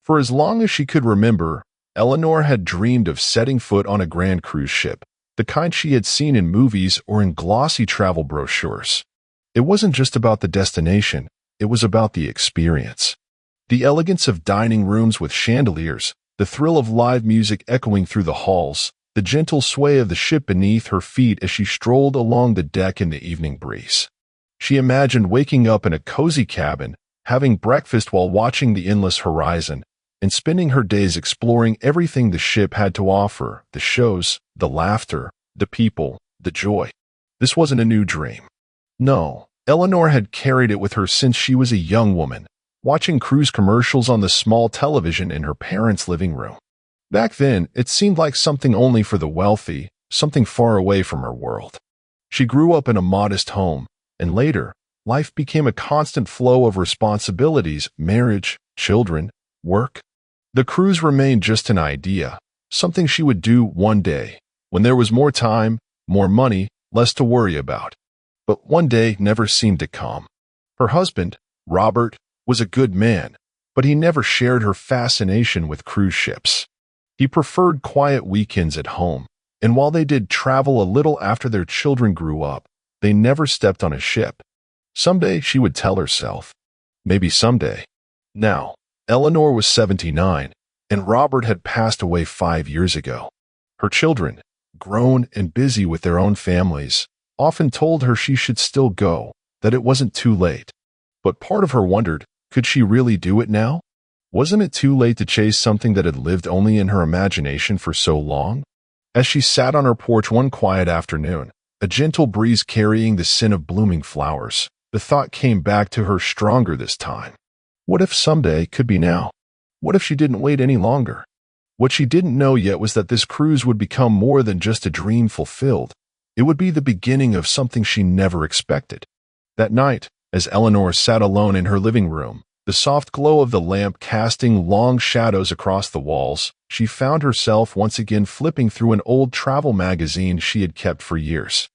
For as long as she could remember, Eleanor had dreamed of setting foot on a grand cruise ship, the kind she had seen in movies or in glossy travel brochures. It wasn't just about the destination, it was about the experience. The elegance of dining rooms with chandeliers, the thrill of live music echoing through the halls, the gentle sway of the ship beneath her feet as she strolled along the deck in the evening breeze. She imagined waking up in a cozy cabin, having breakfast while watching the endless horizon, and spending her days exploring everything the ship had to offer, the shows, the laughter, the people, the joy. This wasn't a new dream. No, Eleanor had carried it with her since she was a young woman, watching cruise commercials on the small television in her parents' living room. Back then, it seemed like something only for the wealthy, something far away from her world. She grew up in a modest home, and later, life became a constant flow of responsibilities, marriage, children, work. The cruise remained just an idea, something she would do one day, when there was more time, more money, less to worry about. But one day never seemed to come. Her husband, Robert, was a good man, but he never shared her fascination with cruise ships. He preferred quiet weekends at home, and while they did travel a little after their children grew up, they never stepped on a ship. Someday, she would tell herself. Maybe someday. Now, Eleanor was 79, and Robert had passed away 5 years ago. Her children, grown and busy with their own families, often told her she should still go, that it wasn't too late. But part of her wondered, could she really do it now? Wasn't it too late to chase something that had lived only in her imagination for so long? As she sat on her porch one quiet afternoon, a gentle breeze carrying the scent of blooming flowers, the thought came back to her stronger this time. What if someday could be now? What if she didn't wait any longer? What she didn't know yet was that this cruise would become more than just a dream fulfilled. It would be the beginning of something she never expected. That night, as Eleanor sat alone in her living room, the soft glow of the lamp casting long shadows across the walls, she found herself once again flipping through an old travel magazine she had kept for years.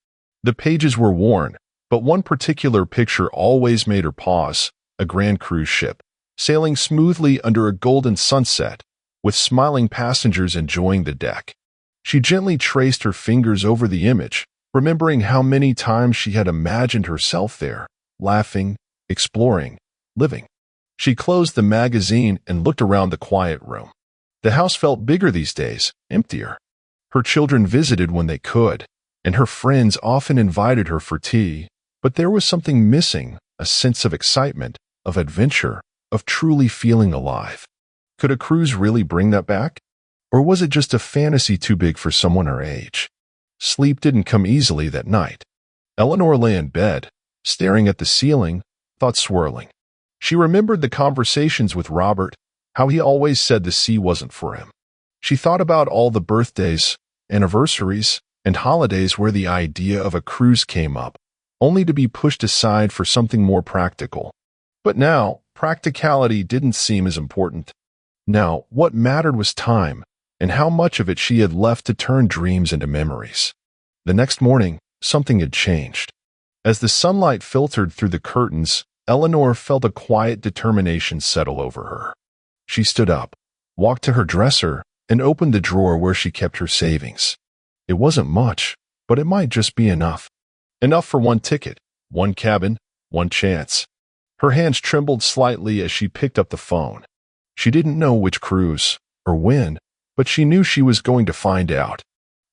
The pages were worn, but one particular picture always made her pause, a grand cruise ship, sailing smoothly under a golden sunset, with smiling passengers enjoying the deck. She gently traced her fingers over the image, remembering how many times she had imagined herself there, laughing, exploring, living. She closed the magazine and looked around the quiet room. The house felt bigger these days, emptier. Her children visited when they could, and her friends often invited her for tea, but there was something missing, a sense of excitement, of adventure, of truly feeling alive. Could a cruise really bring that back? Or was it just a fantasy too big for someone her age? Sleep didn't come easily that night. Eleanor lay in bed, staring at the ceiling, thoughts swirling. She remembered the conversations with Robert, how he always said the sea wasn't for him. She thought about all the birthdays, anniversaries, and holidays where the idea of a cruise came up, only to be pushed aside for something more practical. But now, practicality didn't seem as important. Now, what mattered was time, and how much of it she had left to turn dreams into memories. The next morning, something had changed. As the sunlight filtered through the curtains, Eleanor felt a quiet determination settle over her. She stood up, walked to her dresser, and opened the drawer where she kept her savings. It wasn't much, but it might just be enough. Enough for one ticket, one cabin, one chance. Her hands trembled slightly as she picked up the phone. She didn't know which cruise, or when, but she knew she was going to find out.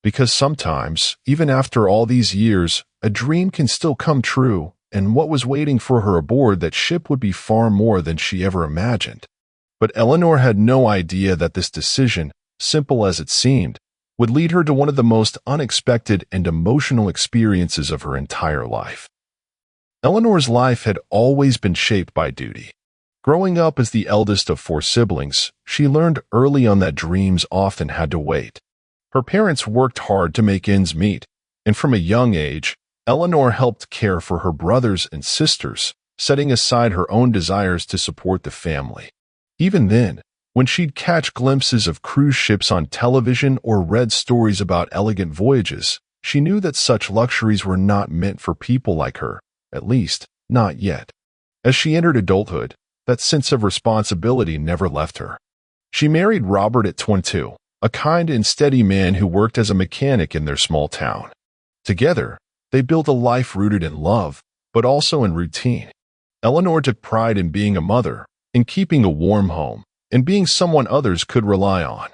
Because sometimes, even after all these years, a dream can still come true, and what was waiting for her aboard that ship would be far more than she ever imagined. But Eleanor had no idea that this decision, simple as it seemed, would lead her to one of the most unexpected and emotional experiences of her entire life. Eleanor's life had always been shaped by duty. Growing up as the eldest of 4 siblings, she learned early on that dreams often had to wait. Her parents worked hard to make ends meet, and from a young age, Eleanor helped care for her brothers and sisters, setting aside her own desires to support the family. Even then, when she'd catch glimpses of cruise ships on television or read stories about elegant voyages, she knew that such luxuries were not meant for people like her, at least, not yet. As she entered adulthood, that sense of responsibility never left her. She married Robert at 22, a kind and steady man who worked as a mechanic in their small town. Together, they built a life rooted in love, but also in routine. Eleanor took pride in being a mother, in keeping a warm home, and being someone others could rely on.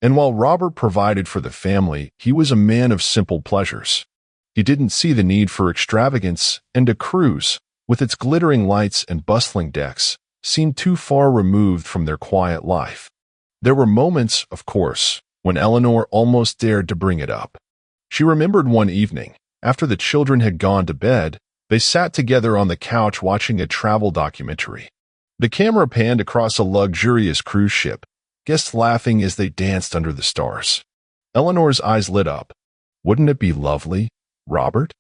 And while Robert provided for the family, he was a man of simple pleasures. He didn't see the need for extravagance, and a cruise, with its glittering lights and bustling decks, seemed too far removed from their quiet life. There were moments, of course, when Eleanor almost dared to bring it up. She remembered one evening, after the children had gone to bed, they sat together on the couch watching a travel documentary. The camera panned across a luxurious cruise ship, guests laughing as they danced under the stars. Eleanor's eyes lit up. Wouldn't it be lovely, Robert?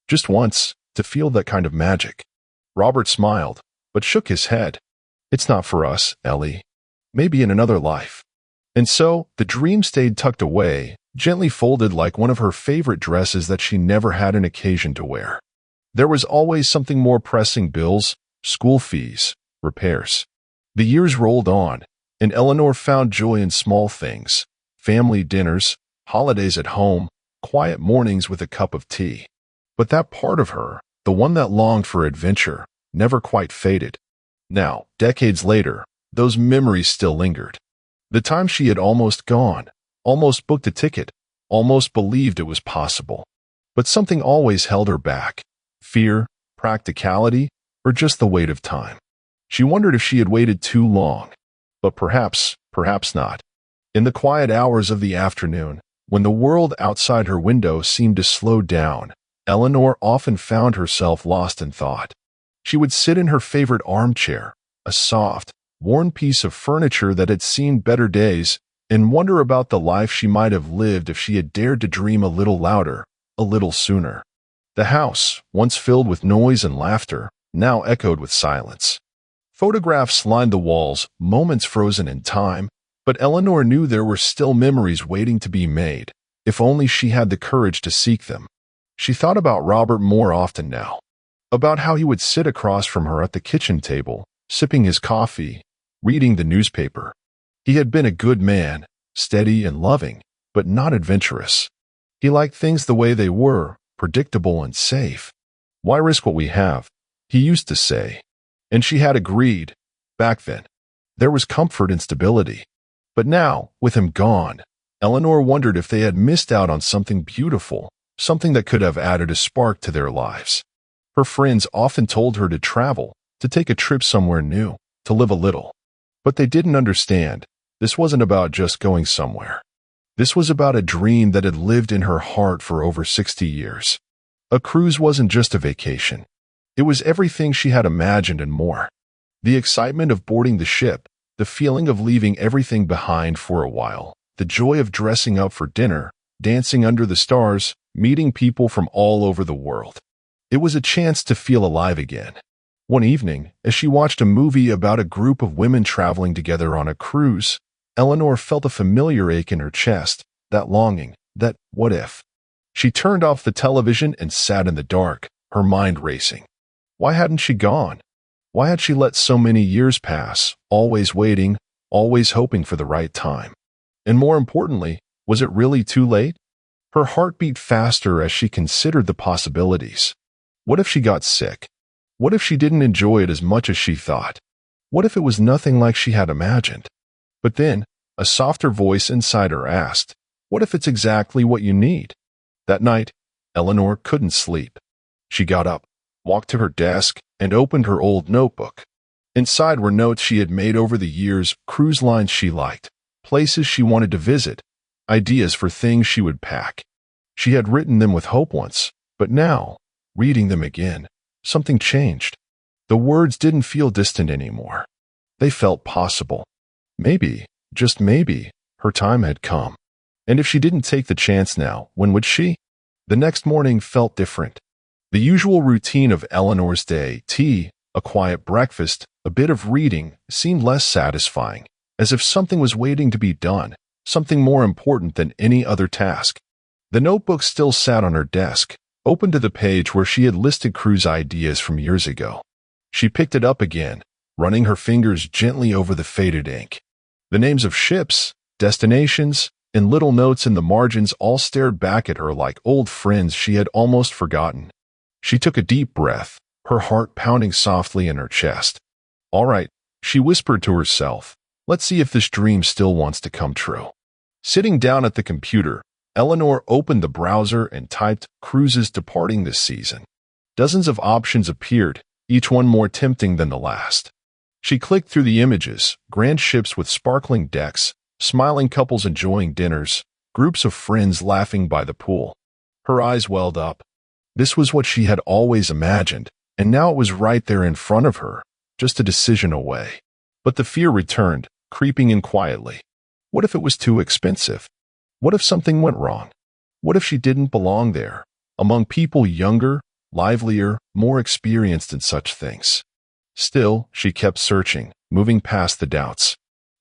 Just once, to feel that kind of magic. Robert smiled, but shook his head. It's not for us, Ellie. Maybe in another life. And so, the dream stayed tucked away, gently folded like one of her favorite dresses that she never had an occasion to wear. There was always something more pressing: bills, school fees, repairs. The years rolled on, and Eleanor found joy in small things: family dinners, holidays at home, quiet mornings with a cup of tea. But that part of her, the one that longed for adventure, never quite faded. Now, decades later, those memories still lingered. The time she had almost gone, almost booked a ticket, almost believed it was possible. But something always held her back: fear, practicality, or just the weight of time. She wondered if she had waited too long. But perhaps not. In the quiet hours of the afternoon, when the world outside her window seemed to slow down, Eleanor often found herself lost in thought. She would sit in her favorite armchair, a soft, worn piece of furniture that had seen better days, and wonder about the life she might have lived if she had dared to dream a little louder, a little sooner. The house, once filled with noise and laughter, now echoed with silence. Photographs lined the walls, moments frozen in time, but Eleanor knew there were still memories waiting to be made, if only she had the courage to seek them. She thought about Robert more often now, about how he would sit across from her at the kitchen table, sipping his coffee, reading the newspaper. He had been a good man, steady and loving, but not adventurous. He liked things the way they were, predictable and safe. Why risk what we have? He used to say. And she had agreed. Back then, there was comfort in stability. But now, with him gone, Eleanor wondered if they had missed out on something beautiful, something that could have added a spark to their lives. Her friends often told her to travel, to take a trip somewhere new, to live a little. But they didn't understand. This wasn't about just going somewhere. This was about a dream that had lived in her heart for over 60 years. A cruise wasn't just a vacation. It was everything she had imagined and more. The excitement of boarding the ship, the feeling of leaving everything behind for a while, the joy of dressing up for dinner, dancing under the stars, meeting people from all over the world. It was a chance to feel alive again. One evening, as she watched a movie about a group of women traveling together on a cruise, Eleanor felt a familiar ache in her chest, that longing, that what if. She turned off the television and sat in the dark, her mind racing. Why hadn't she gone? Why had she let so many years pass, always waiting, always hoping for the right time? And more importantly, was it really too late? Her heart beat faster as she considered the possibilities. What if she got sick? What if she didn't enjoy it as much as she thought? What if it was nothing like she had imagined? But then, a softer voice inside her asked, what if it's exactly what you need? That night, Eleanor couldn't sleep. She got up, walked to her desk, and opened her old notebook. Inside were notes she had made over the years, cruise lines she liked, places she wanted to visit, ideas for things she would pack. She had written them with hope once, but now, reading them again, something changed. The words didn't feel distant anymore. They felt possible. Maybe, just maybe, her time had come. And if she didn't take the chance now, when would she? The next morning felt different. The usual routine of Eleanor's day, tea, a quiet breakfast, a bit of reading, seemed less satisfying, as if something was waiting to be done, something more important than any other task. The notebook still sat on her desk, open to the page where she had listed cruise ideas from years ago. She picked it up again, running her fingers gently over the faded ink. The names of ships, destinations, and little notes in the margins all stared back at her like old friends she had almost forgotten. She took a deep breath, her heart pounding softly in her chest. "All right," she whispered to herself. "Let's see if this dream still wants to come true." Sitting down at the computer, Eleanor opened the browser and typed "cruises departing this season." Dozens of options appeared, each one more tempting than the last. She clicked through the images: grand ships with sparkling decks, smiling couples enjoying dinners, groups of friends laughing by the pool. Her eyes welled up. This was what she had always imagined, and now it was right there in front of her, just a decision away. But the fear returned, creeping in quietly. What if it was too expensive? What if something went wrong? What if she didn't belong there, among people younger, livelier, more experienced in such things? Still, she kept searching, moving past the doubts.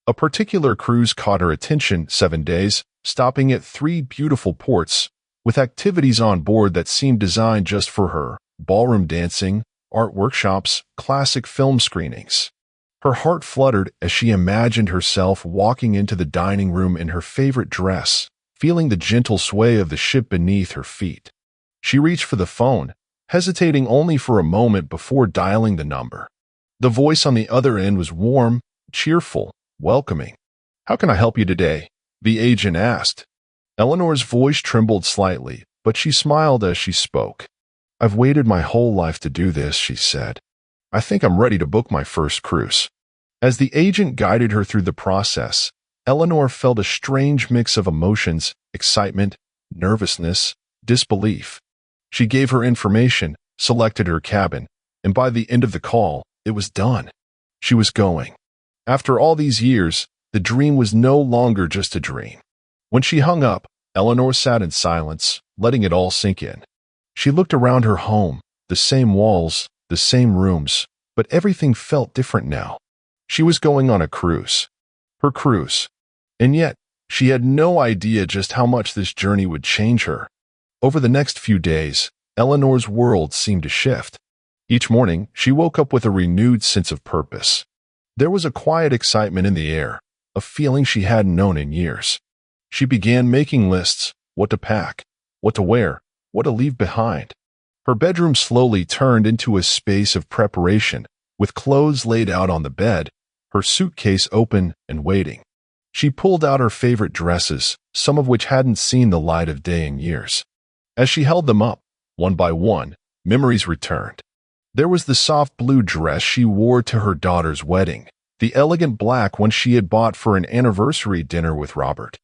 A particular cruise caught her attention: 7 days, stopping at 3 beautiful ports, with activities on board that seemed designed just for her: ballroom dancing, art workshops, classic film screenings. Her heart fluttered as she imagined herself walking into the dining room in her favorite dress, feeling the gentle sway of the ship beneath her feet. She reached for the phone, hesitating only for a moment before dialing the number. The voice on the other end was warm, cheerful, welcoming. "How can I help you today?" the agent asked. Eleanor's voice trembled slightly, but she smiled as she spoke. "I've waited my whole life to do this," she said. "I think I'm ready to book my first cruise." As the agent guided her through the process, Eleanor felt a strange mix of emotions: excitement, nervousness, disbelief. She gave her information, selected her cabin, and by the end of the call, it was done. She was going. After all these years, the dream was no longer just a dream. When she hung up, Eleanor sat in silence, letting it all sink in. She looked around her home, the same walls, the same rooms, but everything felt different now. She was going on a cruise. Her cruise. And yet, she had no idea just how much this journey would change her. Over the next few days, Eleanor's world seemed to shift. Each morning, she woke up with a renewed sense of purpose. There was a quiet excitement in the air, a feeling she hadn't known in years. She began making lists: what to pack, what to wear, what to leave behind. Her bedroom slowly turned into a space of preparation, with clothes laid out on the bed, her suitcase open and waiting. She pulled out her favorite dresses, some of which hadn't seen the light of day in years. As she held them up, one by one, memories returned. There was the soft blue dress she wore to her daughter's wedding, the elegant black one she had bought for an anniversary dinner with Robert.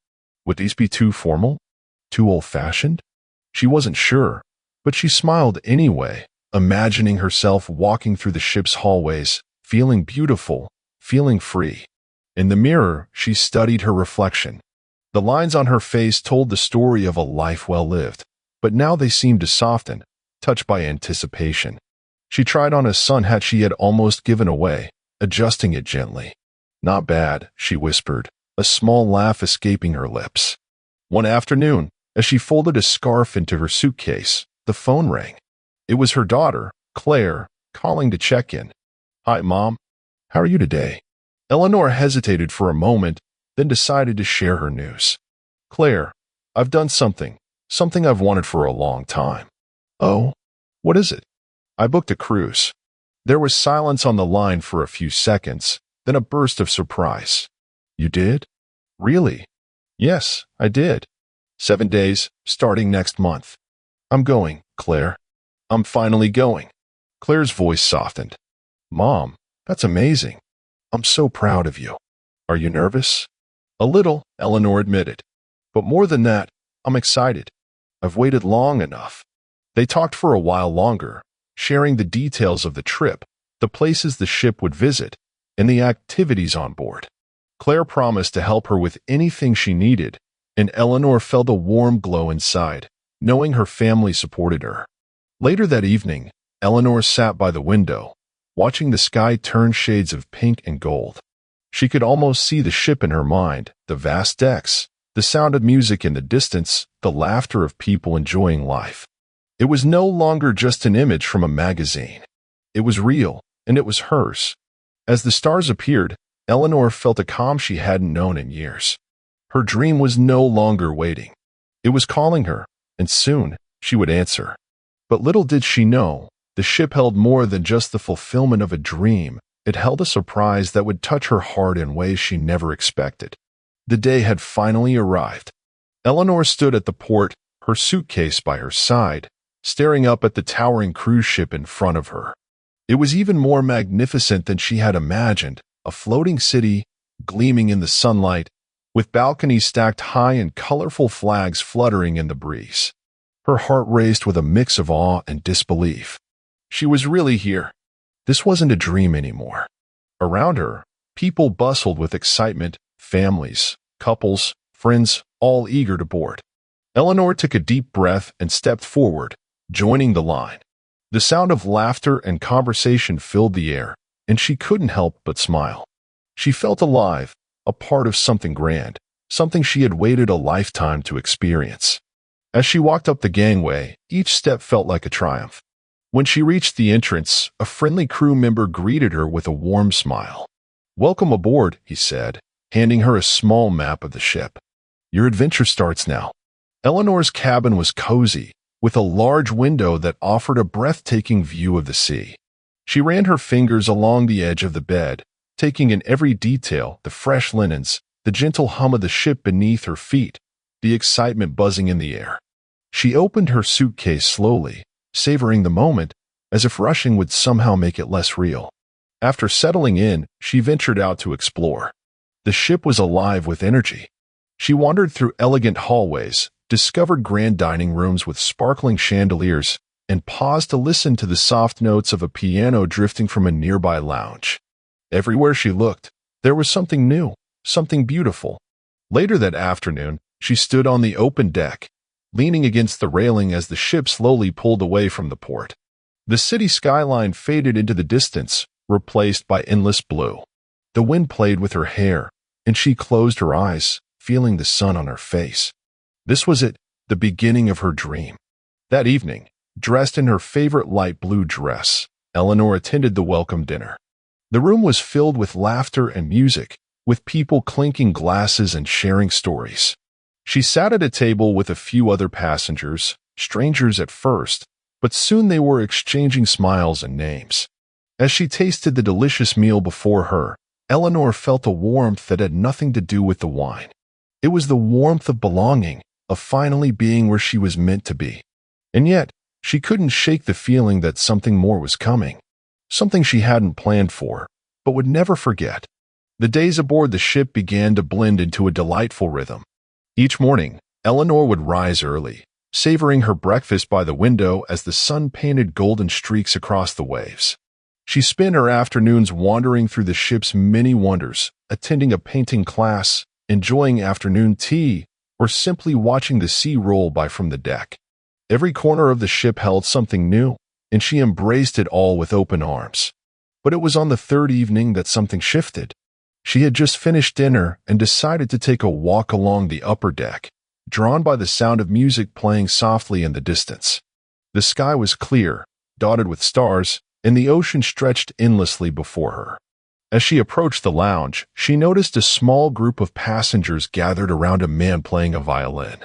Would these be too formal? Too old-fashioned? She wasn't sure, but she smiled anyway, imagining herself walking through the ship's hallways, feeling beautiful, feeling free. In the mirror, she studied her reflection. The lines on her face told the story of a life well lived, but now they seemed to soften, touched by anticipation. She tried on a sun hat she had almost given away, adjusting it gently. "Not bad," she whispered, a small laugh escaping her lips. One afternoon, as she folded a scarf into her suitcase, the phone rang. It was her daughter, Claire, calling to check in. "Hi, Mom. How are you today?" Eleanor hesitated for a moment, then decided to share her news. "Claire, I've done something I've wanted for a long time." "Oh? What is it?" "I booked a cruise." There was silence on the line for a few seconds, then a burst of surprise. "You did? Really?" "Yes, I did. 7 days, starting next month." "I'm going, Claire. I'm finally going." Claire's voice softened. "Mom, that's amazing. I'm so proud of you." "Are you nervous?" "A little," Eleanor admitted. "But more than that, I'm excited. I've waited long enough." They talked for a while longer, sharing the details of the trip, the places the ship would visit, and the activities on board. Claire promised to help her with anything she needed, and Eleanor felt a warm glow inside, knowing her family supported her. Later that evening, Eleanor sat by the window, watching the sky turn shades of pink and gold. She could almost see the ship in her mind, the vast decks, the sound of music in the distance, the laughter of people enjoying life. It was no longer just an image from a magazine. It was real, and it was hers. As the stars appeared, Eleanor felt a calm she hadn't known in years. Her dream was no longer waiting. It was calling her, and soon she would answer. But little did she know, the ship held more than just the fulfillment of a dream. It held a surprise that would touch her heart in ways she never expected. The day had finally arrived. Eleanor stood at the port, her suitcase by her side, staring up at the towering cruise ship in front of her. It was even more magnificent than she had imagined, a floating city, gleaming in the sunlight, with balconies stacked high and colorful flags fluttering in the breeze. Her heart raced with a mix of awe and disbelief. She was really here. This wasn't a dream anymore. Around her, people bustled with excitement, families, couples, friends, all eager to board. Eleanor took a deep breath and stepped forward, joining the line. The sound of laughter and conversation filled the air, and she couldn't help but smile. She felt alive, a part of something grand, something she had waited a lifetime to experience. As she walked up the gangway, each step felt like a triumph. When she reached the entrance, a friendly crew member greeted her with a warm smile. "Welcome aboard," he said, handing her a small map of the ship. "Your adventure starts now." Eleanor's cabin was cozy, with a large window that offered a breathtaking view of the sea. She ran her fingers along the edge of the bed, taking in every detail, the fresh linens, the gentle hum of the ship beneath her feet, the excitement buzzing in the air. She opened her suitcase slowly, savoring the moment, as if rushing would somehow make it less real. After settling in, she ventured out to explore. The ship was alive with energy. She wandered through elegant hallways, discovered grand dining rooms with sparkling chandeliers, and paused to listen to the soft notes of a piano drifting from a nearby lounge. Everywhere she looked, there was something new, something beautiful. Later that afternoon, she stood on the open deck, leaning against the railing as the ship slowly pulled away from the port. The city skyline faded into the distance, replaced by endless blue. The wind played with her hair, and she closed her eyes, feeling the sun on her face. This was it, the beginning of her dream. That evening, dressed in her favorite light blue dress, Eleanor attended the welcome dinner. The room was filled with laughter and music, with people clinking glasses and sharing stories. She sat at a table with a few other passengers, strangers at first, but soon they were exchanging smiles and names. As she tasted the delicious meal before her, Eleanor felt a warmth that had nothing to do with the wine. It was the warmth of belonging, of finally being where she was meant to be. And yet, she couldn't shake the feeling that something more was coming, something she hadn't planned for, but would never forget. The days aboard the ship began to blend into a delightful rhythm. Each morning, Eleanor would rise early, savoring her breakfast by the window as the sun painted golden streaks across the waves. She spent her afternoons wandering through the ship's many wonders, attending a painting class, enjoying afternoon tea, or simply watching the sea roll by from the deck. Every corner of the ship held something new, and she embraced it all with open arms. But it was on the third evening that something shifted. She had just finished dinner and decided to take a walk along the upper deck, drawn by the sound of music playing softly in the distance. The sky was clear, dotted with stars, and the ocean stretched endlessly before her. As she approached the lounge, she noticed a small group of passengers gathered around a man playing a violin.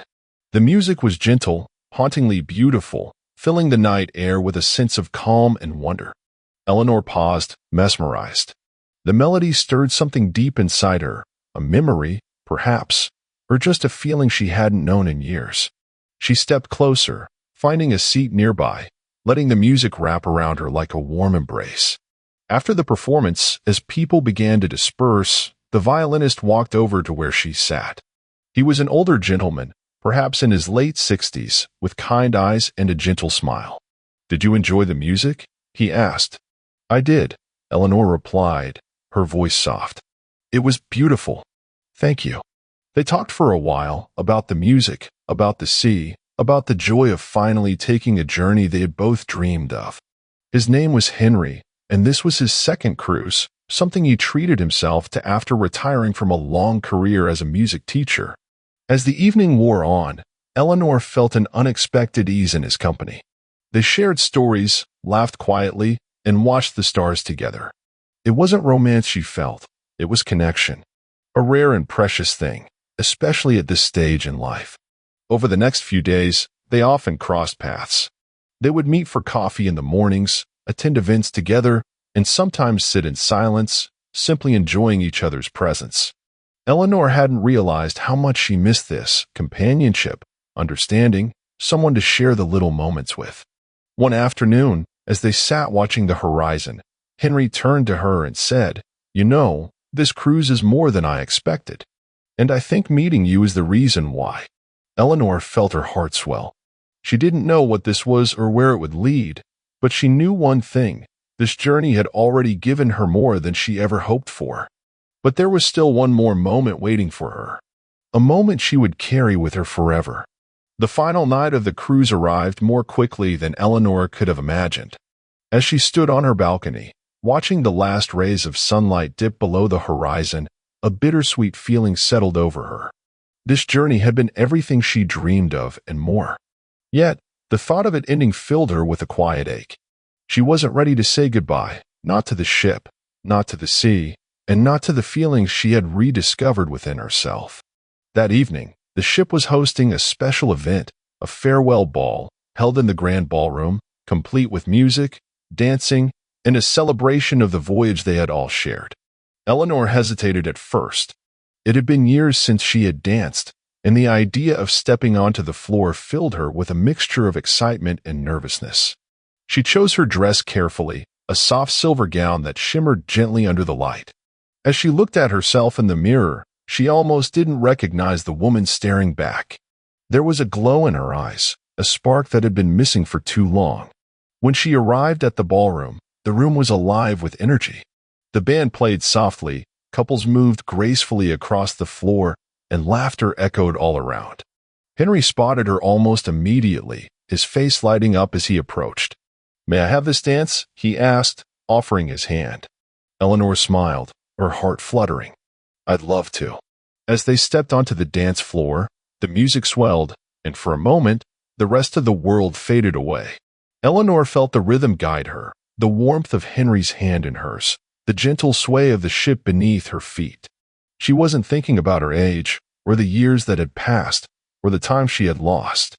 The music was gentle, hauntingly beautiful, filling the night air with a sense of calm and wonder. Eleanor paused, mesmerized. The melody stirred something deep inside her, a memory, perhaps, or just a feeling she hadn't known in years. She stepped closer, finding a seat nearby, letting the music wrap around her like a warm embrace. After the performance, as people began to disperse, the violinist walked over to where she sat. He was an older gentleman, perhaps in his late 60s, with kind eyes and a gentle smile. "Did you enjoy the music?" he asked. "I did," Eleanor replied, her voice soft. "It was beautiful. Thank you." They talked for a while about the music, about the sea, about the joy of finally taking a journey they had both dreamed of. His name was Henry, and this was his second cruise, something he treated himself to after retiring from a long career as a music teacher. As the evening wore on, Eleanor felt an unexpected ease in his company. They shared stories, laughed quietly, and watched the stars together. It wasn't romance she felt, It was connection, a rare and precious thing, especially at this stage in life. Over the next few days, they often crossed paths. They would meet for coffee in the mornings, attend events together, and sometimes sit in silence, simply enjoying each other's presence. Eleanor hadn't realized how much she missed this companionship, understanding, someone to share the little moments with. One afternoon, as they sat watching the horizon, Henry turned to her and said, "You know, this cruise is more than I expected. And I think meeting you is the reason why." Eleanor felt her heart swell. She didn't know what this was or where it would lead, but she knew one thing: this journey had already given her more than she ever hoped for. But there was still one more moment waiting for her, a moment she would carry with her forever. The final night of the cruise arrived more quickly than Eleanor could have imagined. As she stood on her balcony, watching the last rays of sunlight dip below the horizon, a bittersweet feeling settled over her. This journey had been everything she dreamed of and more. Yet, the thought of it ending filled her with a quiet ache. She wasn't ready to say goodbye, not to the ship, not to the sea, and not to the feelings she had rediscovered within herself. That evening, the ship was hosting a special event, a farewell ball, held in the grand ballroom, complete with music, dancing, and a celebration of the voyage they had all shared. Eleanor hesitated at first. It had been years since she had danced, and the idea of stepping onto the floor filled her with a mixture of excitement and nervousness. She chose her dress carefully, a soft silver gown that shimmered gently under the light. As she looked at herself in the mirror, she almost didn't recognize the woman staring back. There was a glow in her eyes, a spark that had been missing for too long. When she arrived at the ballroom, the room was alive with energy. The band played softly, couples moved gracefully across the floor, and laughter echoed all around. Henry spotted her almost immediately, his face lighting up as he approached. "May I have this dance?" he asked, offering his hand. Eleanor smiled, her heart fluttering. "I'd love to." As they stepped onto the dance floor, the music swelled, and for a moment, the rest of the world faded away. Eleanor felt the rhythm guide her, the warmth of Henry's hand in hers, the gentle sway of the ship beneath her feet. She wasn't thinking about her age, or the years that had passed, or the time she had lost.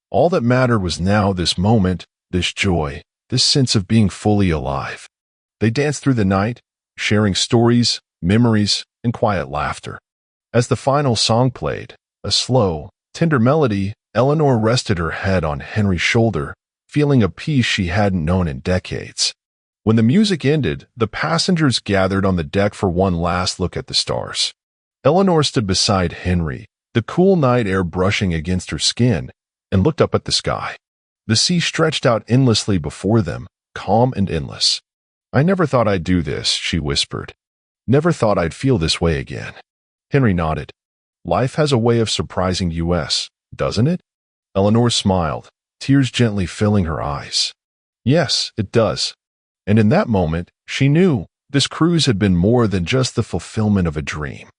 All that mattered was now this moment, this joy, this sense of being fully alive. They danced through the night, sharing stories, memories, and quiet laughter. As the final song played, a slow, tender melody, Eleanor rested her head on Henry's shoulder, feeling a peace she hadn't known in decades. When the music ended, the passengers gathered on the deck for one last look at the stars. Eleanor stood beside Henry, the cool night air brushing against her skin, and looked up at the sky. The sea stretched out endlessly before them, calm and endless. "I never thought I'd do this," she whispered. "Never thought I'd feel this way again." Henry nodded. "Life has a way of surprising us, doesn't it?" Eleanor smiled, tears gently filling her eyes. "Yes, it does." And in that moment, she knew this cruise had been more than just the fulfillment of a dream.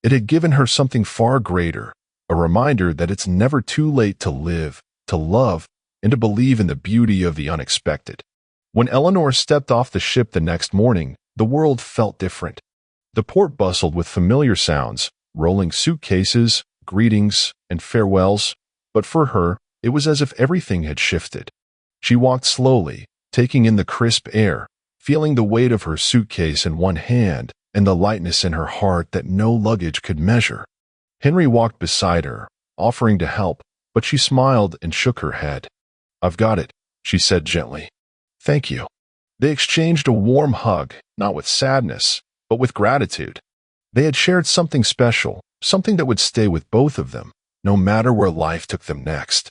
It had given her something far greater, a reminder that it's never too late to live, to love, and to believe in the beauty of the unexpected. When Eleanor stepped off the ship the next morning, the world felt different. The port bustled with familiar sounds, rolling suitcases, greetings, and farewells, but for her, it was as if everything had shifted. She walked slowly, taking in the crisp air, feeling the weight of her suitcase in one hand and the lightness in her heart that no luggage could measure. Henry walked beside her, offering to help, but she smiled and shook her head. "I've got it," she said gently. "Thank you." They exchanged a warm hug, not with sadness, but with gratitude. They had shared something special, something that would stay with both of them, no matter where life took them next.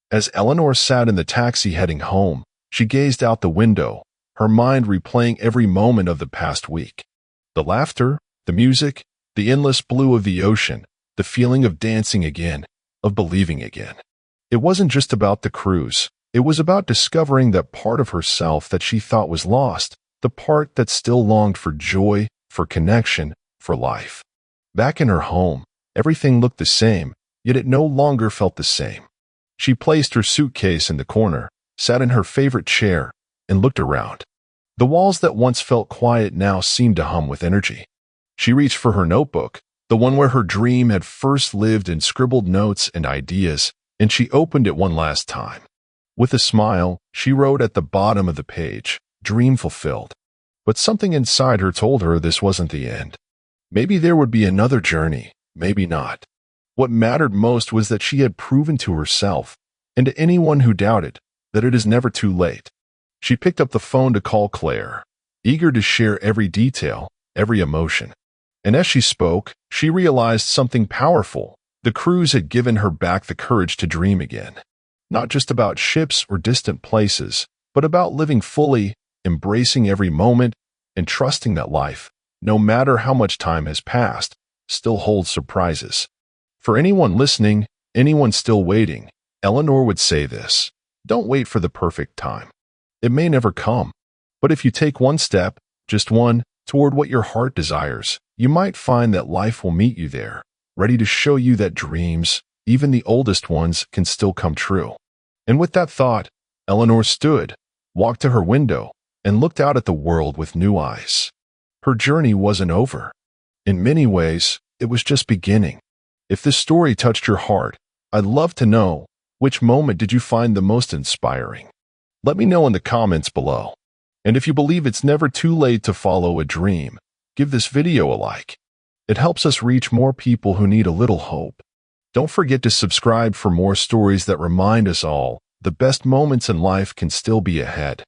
As Eleanor sat in the taxi heading home, she gazed out the window, her mind replaying every moment of the past week. The laughter, the music, the endless blue of the ocean, the feeling of dancing again, of believing again. It wasn't just about the cruise. It was about discovering that part of herself that she thought was lost, the part that still longed for joy, for connection, for life. Back in her home, everything looked the same, yet it no longer felt the same. She placed her suitcase in the corner, sat in her favorite chair, and looked around. The walls that once felt quiet now seemed to hum with energy. She reached for her notebook, the one where her dream had first lived, and scribbled notes and ideas, and she opened it one last time. With a smile, she wrote at the bottom of the page, "Dream fulfilled." But something inside her told her this wasn't the end. Maybe there would be another journey, maybe not. What mattered most was that she had proven to herself, and to anyone who doubted, that it is never too late. She picked up the phone to call Claire, eager to share every detail, every emotion. And as she spoke, she realized something powerful. The cruise had given her back the courage to dream again. Not just about ships or distant places, but about living fully, embracing every moment, and trusting that life, no matter how much time has passed, still holds surprises. For anyone listening, anyone still waiting, Eleanor would say this: don't wait for the perfect time. It may never come. But if you take one step, just one, toward what your heart desires, you might find that life will meet you there, ready to show you that dreams, even the oldest ones, can still come true. And with that thought, Eleanor stood, walked to her window, and looked out at the world with new eyes. Her journey wasn't over. In many ways, it was just beginning. If this story touched your heart, I'd love to know, which moment did you find the most inspiring? Let me know in the comments below. And if you believe it's never too late to follow a dream, give this video a like. It helps us reach more people who need a little hope. Don't forget to subscribe for more stories that remind us all the best moments in life can still be ahead.